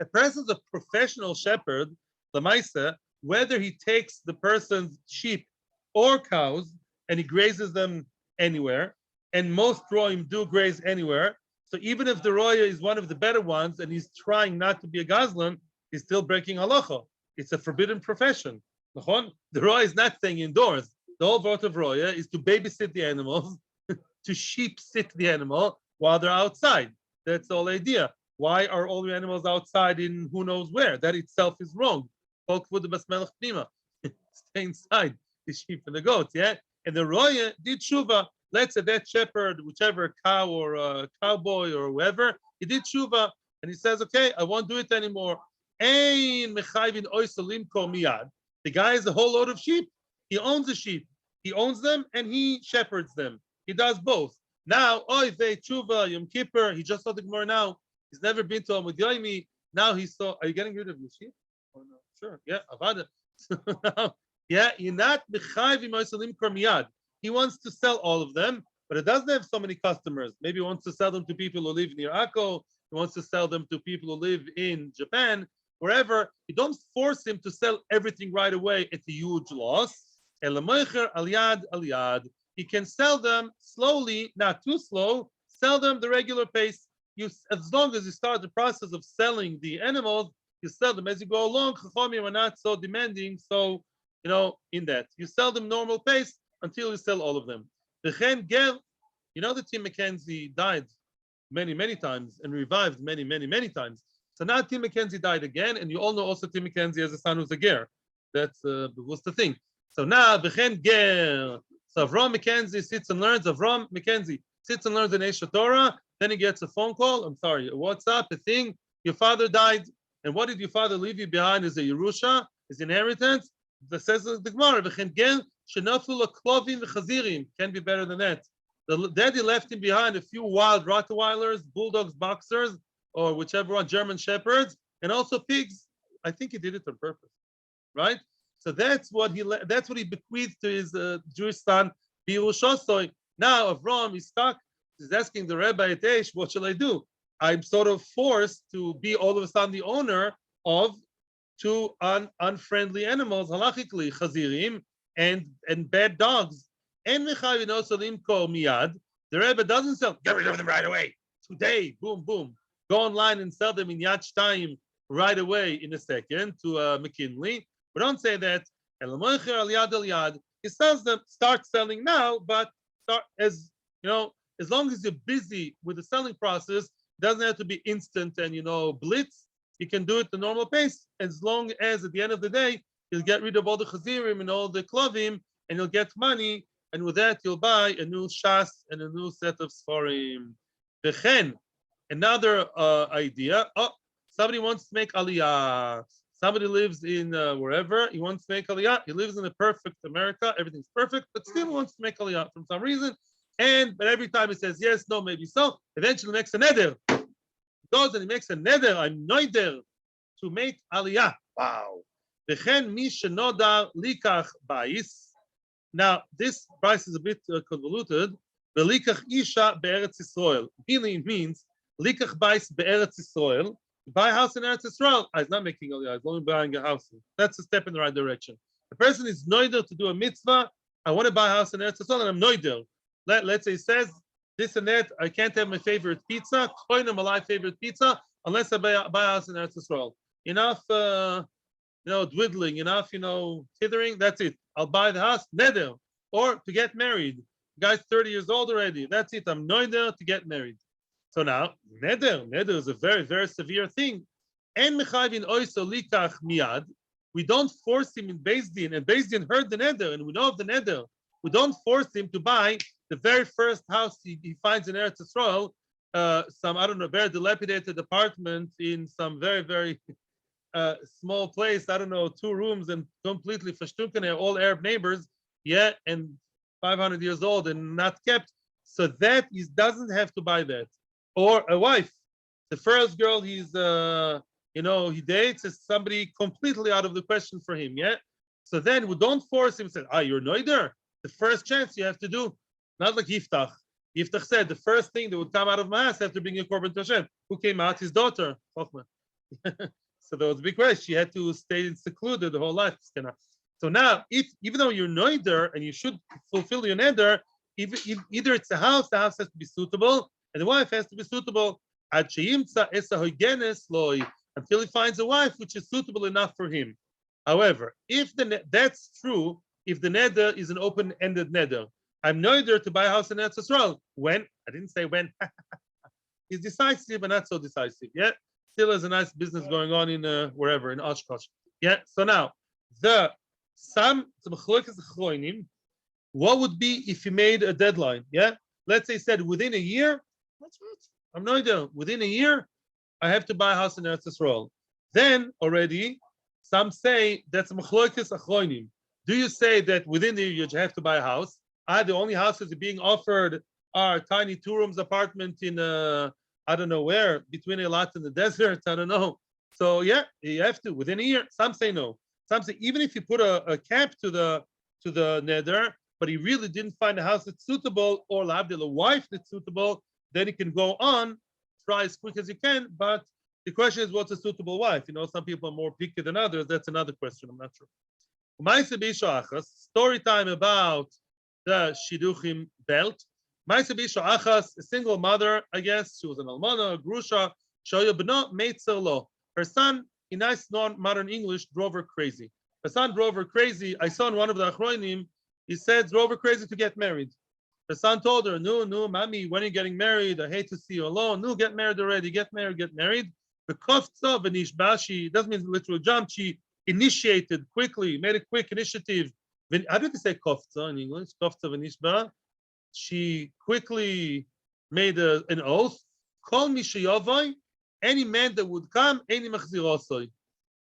A person's a professional shepherd, lemaisa, whether he takes the person's sheep or cows and he grazes them anywhere, and most royim do graze anywhere. So even if the roya is one of the better ones and he's trying not to be a gazlan, he's still breaking halacha. It's a forbidden profession. The roya is not staying indoors. The whole vote of roya is to babysit the animals, to sheep sit the animal while they're outside. That's the whole idea. Why are all your animals outside in who knows where? That itself is wrong. Stay inside, the sheep and the goats, yeah? And the roya did tshuva. Let's say that shepherd, whichever cow or cowboy or whoever, he did tshuva, and he says, okay, I won't do it anymore. The guy has a whole load of sheep. He owns the sheep. He owns them and he shepherds them. He does both. Now, Oivei Tshuva, Yom Kippur, he just saw the Gemara now. He's never been to Amud Yomi. Now he saw, are you getting rid of the sheep? Oh, no. Sure, yeah, Avada. Yeah, you're not miyad. He wants to sell all of them, but it doesn't have so many customers. Maybe he wants to sell them to people who live near Akko. He wants to sell them to people who live in Japan, wherever. You don't force him to sell everything right away at a huge loss. He can sell them slowly, not too slow. Sell them the regular pace. As long as you start the process of selling the animals, you sell them as you go along. Chachamim are not so demanding, so in that you sell them normal pace until you sell all of them. The Tim Mackenzie died many times and revived many times. So now Tim Mackenzie died again, and you all know also Tim Mackenzie has a son who's a ger. That's what's the thing. So now, Bechen Ger. So Avram McKenzie sits and learns. Avram McKenzie sits and learns in Esha Torah. Then he gets a phone call. I'm sorry, a WhatsApp, a thing. Your father died. And what did your father leave you behind as a Yerusha, his inheritance? That says the Gemara, Bechen Ger, Shenaflu Klovim v'chazirim. Can't be better than that. The daddy left him behind a few wild Rottweilers, bulldogs, boxers, or whichever one, German shepherds, and also pigs. I think he did it on purpose, right? So that's what he bequeathed to his Jewish son, Birushosoi. Now Avram is stuck. He's asking the Rebbe at Eish, what shall I do? I'm sort of forced to be all of a sudden the owner of two unfriendly animals, halachically, chazirim and bad dogs. And miyad. The Rebbe doesn't sell, get rid of them right away. Today, boom, boom. Go online and sell them in Yad Shtayim right away in a second to McKinley. We don't say that. He sells them, start selling now, but start as long as you're busy with the selling process, it doesn't have to be instant and blitz. You can do it the normal pace, as long as at the end of the day you'll get rid of all the chazirim and all the klovim, and you'll get money, and with that you'll buy a new shas and a new set of sfarim. Vechen, another idea. Oh, somebody wants to make aliyah. Somebody lives in wherever, he wants to make aliyah. He lives in a perfect America, everything's perfect, but still wants to make aliyah for some reason. But every time he says yes, no, maybe so, eventually makes a neder. He goes and he makes a neder, I'm noider, to make aliyah. Wow. Vechen mi shenodar likach bais. Now, this price is a bit convoluted. Velikach isha be'eretz Yisrael. Really means likach bais be'eretz Yisrael. Buy a house in Eretz Yisrael. He's not making aliyah, he's only buying a house. That's a step in the right direction. The person is noider to do a mitzvah. I want to buy a house in Eretz Yisrael and I'm noider. Let's say he says this and that, I can't have my favorite pizza, koina my favorite pizza, unless I buy a house in Eretz Yisrael. Enough, dwindling, enough, tithering, that's it. I'll buy the house, neder. Or to get married. The guy's 30 years old already. That's it, I'm noider to get married. So now, neder is a very, very severe thing. En mechayvin oiso likach miyad. We don't force him in Beis Din, and Beis Din heard the neder, and we know of the neder. We don't force him to buy the very first house he finds in Eretz Yisrael, some, very dilapidated apartment in some very, very small place, 2 rooms and completely fashtunkane, all Arab neighbors, and 500 years old and not kept. So that he doesn't have to buy that. Or a wife. The first girl he dates is somebody completely out of the question for him, So then we don't force him, say, you're noider. The first chance you have to do. Not like Yiftach. Yiftach said, the first thing that would come out of my house after being a korban to Hashem. Who came out? His daughter. So there was a big question. She had to stay secluded the whole life. So now, even though you're noider and you should fulfill your neder, either it's the house has to be suitable, and the wife has to be suitable. Until he finds a wife which is suitable enough for him. However, that's true if the neder is an open-ended neder. I'm noider to buy a house in Eretz Yisrael. When? I didn't say when. He's decisive, but not so decisive. Still has a nice business going on in wherever, in Oshkosh. So now, what would be if he made a deadline? Let's say he said within a year, that's right. I'm noider. Within a year, I have to buy a house in Eretz Yisrael. Then already, some say that's machlokas achronim. Do you say that within the year you have to buy a house? The only houses being offered are tiny 2-room apartment in I don't know where, between Eilat and the desert. I don't know. So you have to within a year. Some say no. Some say even if you put a cap to the neder, but he really didn't find a house that's suitable or a wife that's suitable, then he can go on, try as quick as you can. But the question is, what's a suitable wife? Some people are more picky than others. That's another question. I'm not sure. Story time about the Shidduchim belt. A single mother, I guess, she was an almana, a grusha. Her son, in nice non-modern English, drove her crazy. Her son drove her crazy. I saw in one of the achronim, he said, drove her crazy to get married. Her son told her, no, mommy, when are you getting married? I hate to see you alone. No, get married already. Get married. The kofza v'nishbashi, doesn't mean literal jump. She initiated quickly, made a quick initiative. how do they say kofta in English? Kofta v'nishba. She quickly made an oath. Call me sheyavai. Any man that would come, any machzirosoi.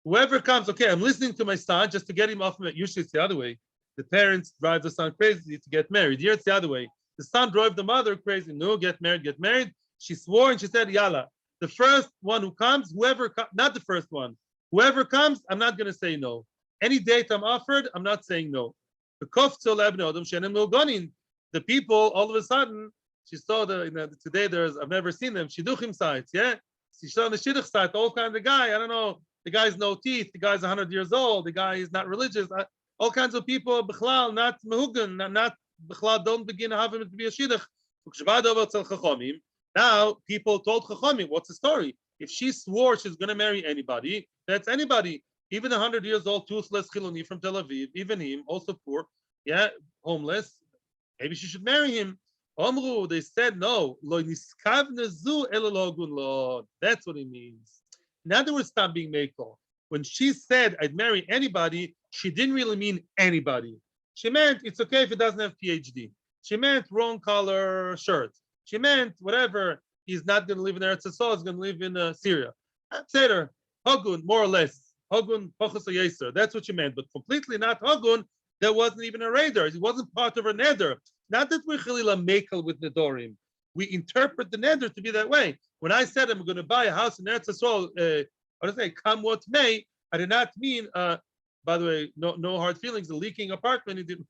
Whoever comes, okay, I'm listening to my son just to get him off. Usually it's the other way. The parents drive the son crazy to get married. Here it's the other way. The son drove the mother crazy. No, get married, get married. She swore and she said, Yalla. The first one who comes, not the first one. Whoever comes, I'm not going to say no. Any date I'm offered, I'm not saying no. The people, all of a sudden, she saw today I've never seen them, shidduchim sites, yeah? She saw on the shidduch site, all kinds of guy, I don't know, the guy's no teeth, the guy's 100 years old, the guy is not religious, all kinds of people, b'chlal, not mehugan, not b'chlal, don't begin to have him to be a shidduch. Now, people told Chachamim, what's the story? If she swore she's going to marry anybody, that's anybody. Even 100 years old, toothless Chiloni from Tel Aviv, even him, also poor, yeah, homeless, maybe she should marry him. Omru, they said no. That's what it means. In other words, stop being makel. When she said I'd marry anybody, she didn't really mean anybody. She meant it's okay if it doesn't have PhD. She meant wrong color shirt. She meant whatever. He's not going to live in Eretz Yisrael. He's going to live in Syria. Etc. Hagun, more or less. Hagun, Pachas Yeser. That's what she meant. But completely not Hagun. There wasn't even a radar. He wasn't part of her neder. Not that we're Chalila Mekel with Nedorim. We interpret the neder to be that way. When I said I'm going to buy a house in Eretz Yisrael, what did I say? Come what may. I did not mean. By the way, no hard feelings. A leaking apartment. He didn't.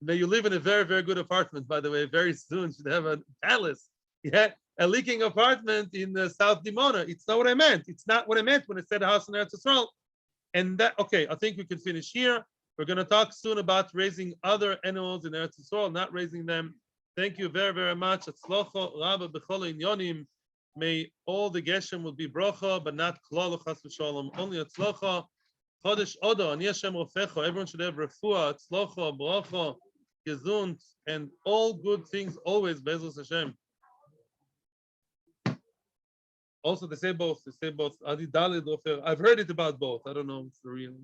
May you live in a very, very good apartment, by the way. Very soon should have a palace. Yeah, a leaking apartment in South Dimona. It's not what I meant. It's not what I meant when I said a house in Eretz Yisrael. And that, okay, I think we can finish here. We're going to talk soon about raising other animals in Eretz Yisrael, not raising them. Thank you very, very much. Atzlocho, Rabba, Bechol, Inyonim. May all the Geshem will be brocha, but not klal, chas v'shalom. Only atzlocha. Chodesh Odo, Ani Hashem Rofecho. Everyone should have refuah, atzlocha, brocha, gesund, and all good things always, Be'ezus Hashem. Also, they say both. Adi Dalid Ofer. I've heard it about both. I don't know if it's the real.